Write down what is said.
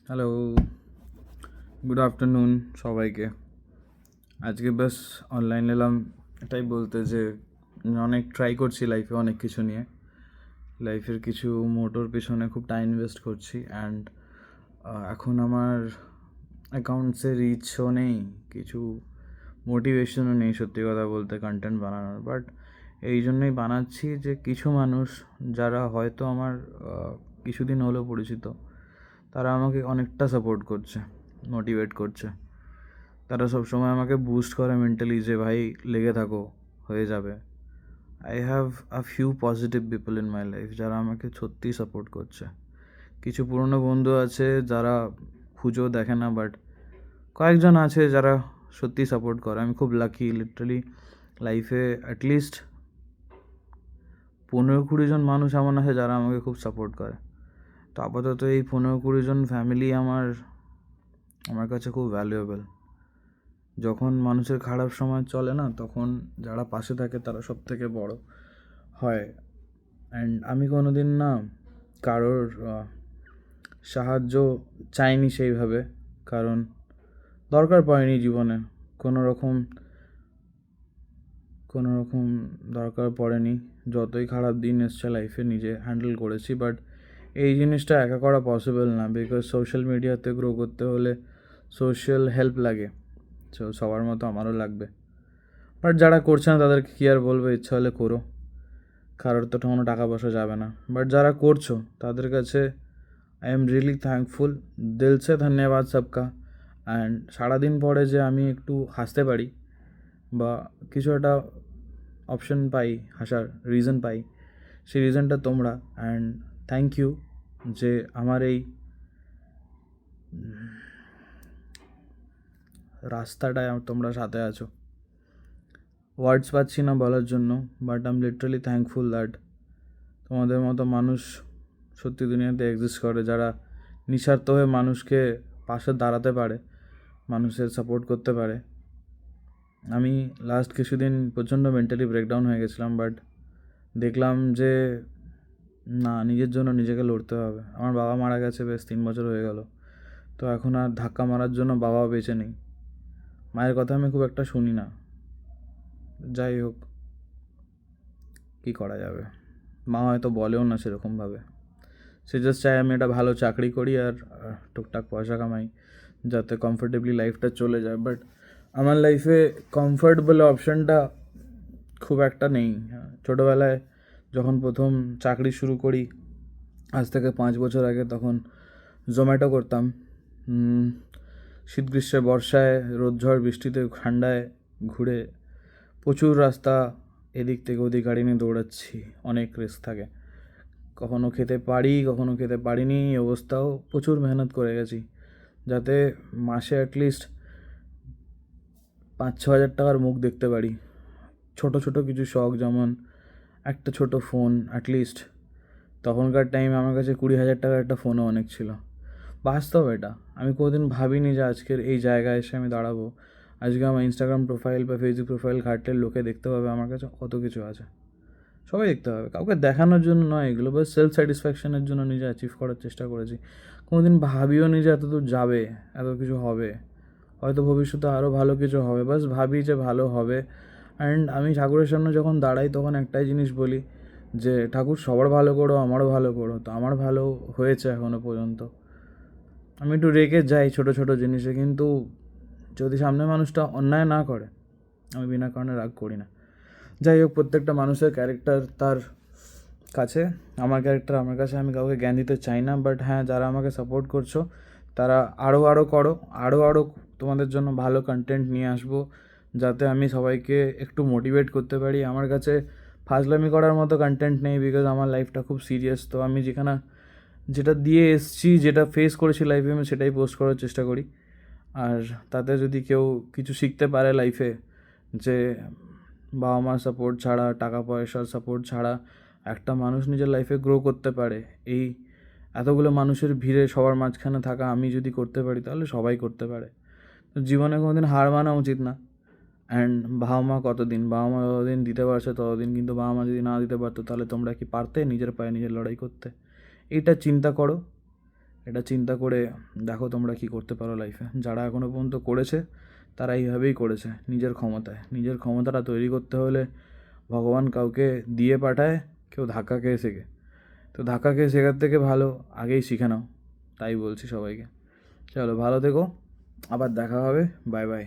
Hello, good afternoon সবাইকে। আজকে বাস online এলাম এটাই বলতে যে অনেক ট্রাই করছি লাইফে অনেক কিছু নিয়ে। লাইফের কিছু মোটোর পিছনে খুব টাইম ইনভেস্ট করছি অ্যান্ড এখন আমার অ্যাকাউন্টসে রিচও নেই, কিছু মোটিভেশনও নেই সত্যি কথা বলতে কন্টেন্ট বানানোর। বাট এই জন্যই বানাচ্ছি যে কিছু মানুষ যারা হয়তো আমার কিছুদিন হলো পরিচিত, তারা আমাকে অনেকটা সাপোর্ট করছে, মোটিভেট করছে। তারা সবসময় আমাকে বুস্ট করে মেন্টালি যে ভাই লেগে থাকো, হয়ে যাবে। I have a few positive people in my life যারা আমাকে সত্যিই সাপোর্ট করছে। কিছু পুরনো বন্ধু আছে যারা খুঁজেও দেখে না, বাট কয়েকজন আছে যারা সত্যিই সাপোর্ট করে। আমি খুব লাকি, লিটারালি লাইফে অ্যাটলিস্ট 15-20 জন মানুষ এমন আছে যারা আমাকে খুব সাপোর্ট করে। তো আপাতত এই 15-20 জন ফ্যামিলি আমার কাছে খুব ভ্যালুয়েবল। যখন মানুষের খারাপ সময় চলে না, তখন যারা পাশে থাকে তারা সব থেকে বড় হয়। অ্যান্ড আমি কোনো দিন না কারোর সাহায্য চাইনি সেইভাবে, কারণ দরকার পড়েনি জীবনে। কোনো রকম দরকার পড়েনি। যতই খারাপ দিন এসছে লাইফে নিজে হ্যান্ডেল করেছি। বাট এই জিনিসটা একা করা পসিবল না, বিকজ সোশ্যাল মিডিয়াতে গ্রো করতে হলে সোশ্যাল হেল্প লাগে। সো সবার মতো আমারও লাগবে। বাট যারা করছে না তাদেরকে কী আর বলবো, ইচ্ছা হলে করো, কারোর তো কোনো টাকা পয়সা যাবে না। বাট যারা করছো তাদের কাছে আই এম রিয়েলি থ্যাঙ্কফুল, দিল সে ধন্যবাদ সবকা। অ্যান্ড সারাদিন পরে যে আমি একটু হাসতে পারি বা কিছু একটা অপশন পাই, হাসার রিজন পাই, সেই রিজনটা তোমরা। অ্যান্ড থ্যাংক ইউ যে আমার এই রাস্তাটায় তোমরা সাথে আছো। ওয়ার্ডস পাচ্ছি না বলার জন্য, but I am literally thankful that তোমাদের মতো মানুষ সত্যি দুনিয়াতে এক্সিস্ট করে, যারা নিঃস্বার্থ হয়ে মানুষকে পাশে দাঁড়াতে পারে, মানুষের সাপোর্ট করতে পারে। আমি লাস্ট কিছুদিন প্রচণ্ড মেন্টালি ব্রেকডাউন হয়ে গেছিলাম, বাট দেখলাম যে না, নিজের জন্য নিজেকে লড়তে হবে। আমার বাবা মারা গেছে, বেশ 3 বছর হয়ে গেল। তো এখন আর ধাক্কা মারার জন্য বাবাও বেঁচে নেই, মায়ের কথা আমি খুব একটা শুনি না। যাই হোক, কী করা যাবে, মা হয়তো বলেও না সেরকমভাবে। সে জাস্ট চায় আমি একটা ভালো চাকরি করি আর টুকটাক পয়সা কামাই, যাতে কমফোর্টেবলি লাইফটা চলে যায়। বাট আমার লাইফে কমফর্ট বলে অপশানটা খুব একটা নেই। ছোটোবেলায় যখন প্রথম চাকরি শুরু করি, আজ থেকে 5 বছর আগে, তখন জোম্যাটো করতাম। শীত গ্রীষ্মে বর্ষায় রোদ ঝড় বৃষ্টিতে ঠান্ডায় ঘুরে প্রচুর রাস্তা এদিক থেকে ওদিক গাড়ি নিয়ে দৌড়াচ্ছি, অনেক রিস্ক থাকে। কখনো খেতে পারি, কখনো খেতে পারিনি, এই অবস্থাও প্রচুর মেহনত করে গেছি যাতে মাসে অ্যাটলিস্ট 5-6 হাজার টাকার মুখ দেখতে পারি। ছোট ছোট কিছু শখ, যেমন একটা ছোট ফোন অ্যাটলিস্ট। তখনকার টাইমে আমার কাছে 20,000 টাকার একটা ফোনও অনেক ছিল। বাস্তব এটা, আমি কোনোদিন ভাবিনি যে আজকের এই জায়গায় এসে আমি দাঁড়াবো। আজকে আমার ইনস্টাগ্রাম প্রোফাইল বা ফেসবুক প্রোফাইল ঘাটলে লোকে দেখতে পাবে আমার কাছে কত কিছু আছে। সবাই দেখতে পাবে, কাউকে দেখানোর জন্য নয় এগুলো, বাস সেলফ স্যাটিসফ্যাকশনের জন্য নিজে অ্যাচিভ করার চেষ্টা করেছি। কোনোদিন ভাবিও নি যে এত দূর যাবে, এত কিছু হবে। হয়তো ভবিষ্যতে আরও ভালো কিছু হবে, বাস ভাবি যে ভালো হবে। অ্যান্ড আমি ঠাকুরের সামনে যখন দাঁড়াই তখন একটাই জিনিস বলি যে ঠাকুর সবার ভালো করো, আমারও ভালো করো। তো আমার ভালো হয়েছে এখনও পর্যন্ত। আমি একটু রেগে যাই ছোটো ছোটো জিনিসে, কিন্তু যদি সামনে মানুষটা অন্যায় না করে, আমি বিনা কারণে রাগ করি না। যাই হোক, প্রত্যেকটা মানুষের ক্যারেক্টার তার কাছে, আমার ক্যারেক্টার আমার কাছে। আমি কাউকে জ্ঞান দিতে চাই না, বাট হ্যাঁ, যারা আমাকে সাপোর্ট করছো তারা আরও করো, আরও তোমাদের জন্য ভালো কন্টেন্ট নিয়ে আসবো, যাতে আমি সবাইকে একটু মোটিভেট করতে পারি। আমার কাছে ফাজলামি করার মতো কন্টেন্ট নেই, বিকজ আমার লাইফটা খুব সিরিয়াস। তো আমি যেটা দিয়ে এসছি, যেটা ফেস করেছি লাইফে, আমি সেটাই পোস্ট করার চেষ্টা করি। আর তাতে যদি কেউ কিছু শিখতে পারে লাইফে, যে বাবা মার সাপোর্ট ছাড়া, টাকা পয়সার সাপোর্ট ছাড়া একটা মানুষ নিজের লাইফে গ্রো করতে পারে, এই এতগুলো মানুষের ভিড়ে সবার মাঝখানে থাকা আমি যদি করতে পারি, তাহলে সবাই করতে পারে। তো জীবনে কোনোদিন হার মানা উচিত না। অ্যান্ড বাবা মা যতদিন দিতে পারছে ততদিন, কিন্তু বাবা মা যদি না দিতে পারতো, তাহলে তোমরা কি পারতে নিজের পায়ে নিজের লড়াই করতে? এইটা চিন্তা করো, এটা চিন্তা করে দেখো তোমরা কি করতে পারো লাইফে। যারা এখনও পর্যন্ত করেছে তারা এইভাবেই করেছে, নিজের ক্ষমতায়। নিজের ক্ষমতাটা তৈরি করতে হলে ভগবান কাউকে দিয়ে পাঠায়, কেউ ধাক্কা খেয়ে শেখে। তো ধাক্কা খেয়ে শেখার থেকে ভালো আগেই শিখে নাও, তাই বলছি সবাইকে। চলো ভালো থেকো, আবার দেখা হবে, বাই বাই।